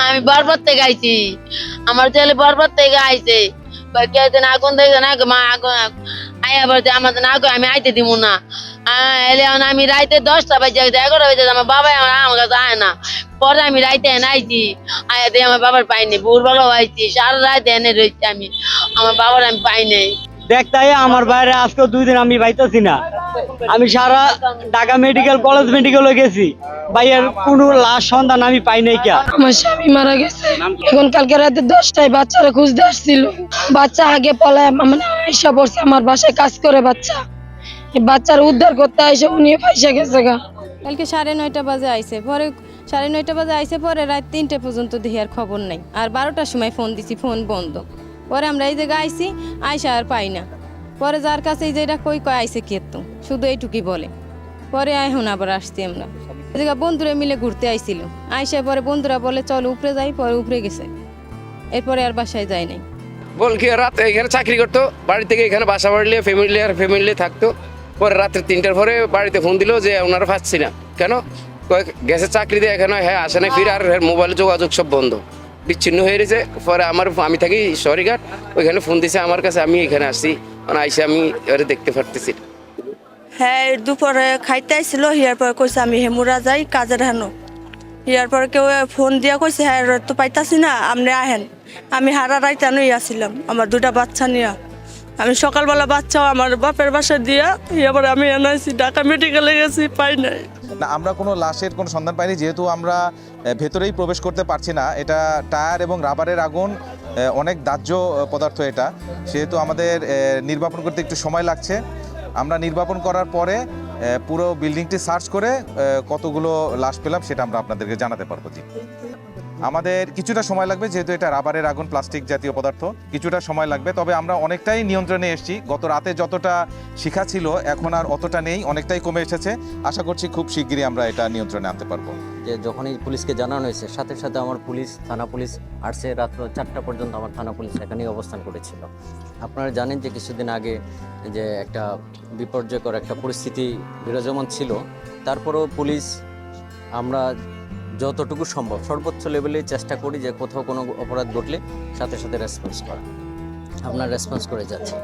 আমি বরবাদ থেকে আইছি, আমার ছেলে বরবাদ থেকে আইছে, আগুন দেখে না মা আগুন আয়া বলছে আমাদের না আমি আইতে দিব না। এলে আমি রাইতে 10টা বাজে 11টা বাজে আমার বাবা আমার কাছে আয় না। পরে আমি রাইতে এনে আইছি, আয়া দিয়ে আমার বাবার পাইনি, ভোর বেলা আইছি, সারা রাইতে এনে রয়েছি আমি, আমার বাবার আমি পাই নাই। দেখতাই আমার বাইরে আজকে 2 দিন আমি পাইতেছি না। আমি সারা ঢাকা মেডিকেল কলেজ মেডিকেলে গেছি, ভাইয়ের কোনো লাশ সন্ধান আমি পাই নাই। কে আমার স্বামী মারা গেছে, এখন কালকে রাতে 10টায় বাচ্চারা খুঁজতে আসছিল, বাচ্চা আগে পলায় মানে আইসা পড়ছে আমার বাসায় কাজ করে বাচ্চার উদ্ধার করতে আইসা উনি পয়সা গেছে গা। কালকে 9:30 বাজে আইছে, পরে 9:30 বাজে আইছে, পরে রাত 3টে পর্যন্ত দেখি আর খবর নাই। আর 12টার সময় ফোন দিছি, ফোন বন্ধ। পরে আমরা এই জায়গায় আইছি, আইসা আর পাই না। পরে যার কাছে এই যেটা কই আইছে কে তো শুধু এইটুকুই বলে। পরে এখন আবার আসছি আমরা, এই জায়গা বন্ধুরা মিলে ঘুরতে আইছিল, আইসা পরে বন্ধুরা বলে চল উপরে যাই, পরে উপরে গেছে, এরপরে আর বাসায় যায় নাই। বল কি রাতে এখানে চাকরি করতো, বাড়ি থেকে এখানে বাসা বাড়লে ফ্যামিলি থাকতো। পরে রাত্রে 3টার পরে বাড়িতে ফোন দিল যে ওনারা পাচ্ছি না, কেন গেছে চাকরি দিয়ে, এখানে হ্যাঁ আসে না, ফিরে আর মোবাইলে যোগাযোগ সব বন্ধ, বিচ্ছিন্ন হয়ে গেছে। পরে আমি থাকি সরিঘাট, ওইখানে ফোন দিছে আমার কাছে, আমি এখানে আসছি, মানে আইসে আমি এবারে দেখতে পারতেছি। হ্যাঁ দুপুরে খাইতে আইছিল, হিয়ার পরে কইছে আমি হেমুরা যাই কাজের হেনো। হিয়ার পরে কেউ ফোন দিয়া কইছে হ্যাঁ তো পাইতাছি না, আপনি আহেন। আমি হারা রাইতানো আসছিলাম আমার 2টা বাচ্চা নিয়ে। আমি সকালবেলা বাচ্চাও আমার বাপের বাসায় দিয়া, এবার আমি এনাইছি, ঢাকা মেডিকেলে গেছি, পাই নাই। না, আমরা কোনো লাশের কোনো সন্ধান পাইনি, যেহেতু আমরা ভেতরেই প্রবেশ করতে পারছি না। এটা টায়ার এবং রাবারের আগুন, অনেক দাহ্য পদার্থ এটা, সেহেতু আমাদের নির্বাপন করতে একটু সময় লাগছে। আমরা নির্বাপন করার পরে পুরো বিল্ডিংটি সার্চ করে কতগুলো লাশ পেলাম সেটা আমরা আপনাদেরকে জানাতে পারবো। জি, আমাদের কিছুটা সময় লাগবে, যেহেতু এটা রাবারের আগুন, প্লাস্টিক জাতীয় পদার্থ, কিছুটা সময় লাগবে। তবে আমরা অনেকটাই নিয়ন্ত্রণে এসেছি। গত রাতে যতটা শিখা ছিল এখন আর অতটা নেই, অনেকটাই কমে এসেছে। আশা করছি খুব শিগগিরই আমরা এটা নিয়ন্ত্রণে আনতে পারবো। যে যখনই পুলিশকে জানানো হয়েছে, সাথে সাথে আমার থানা পুলিশ আসছে, রাত্র 4টা পর্যন্ত আমার থানা পুলিশ এখানেই অবস্থান করেছিল। আপনারা জানেন যে কিছুদিন আগে যে একটা বিপর্যয়কর একটা পরিস্থিতি বিরাজমান ছিল, তারপরেও পুলিশ আমরা যতটুকু সম্ভব সর্বোচ্চ লেভেলে চেষ্টা করি যে কোথাও কোনো অপরাধ ঘটলে সাথে সাথে রেসপন্স করা। আপনার রেসপন্স করে যাচ্ছে।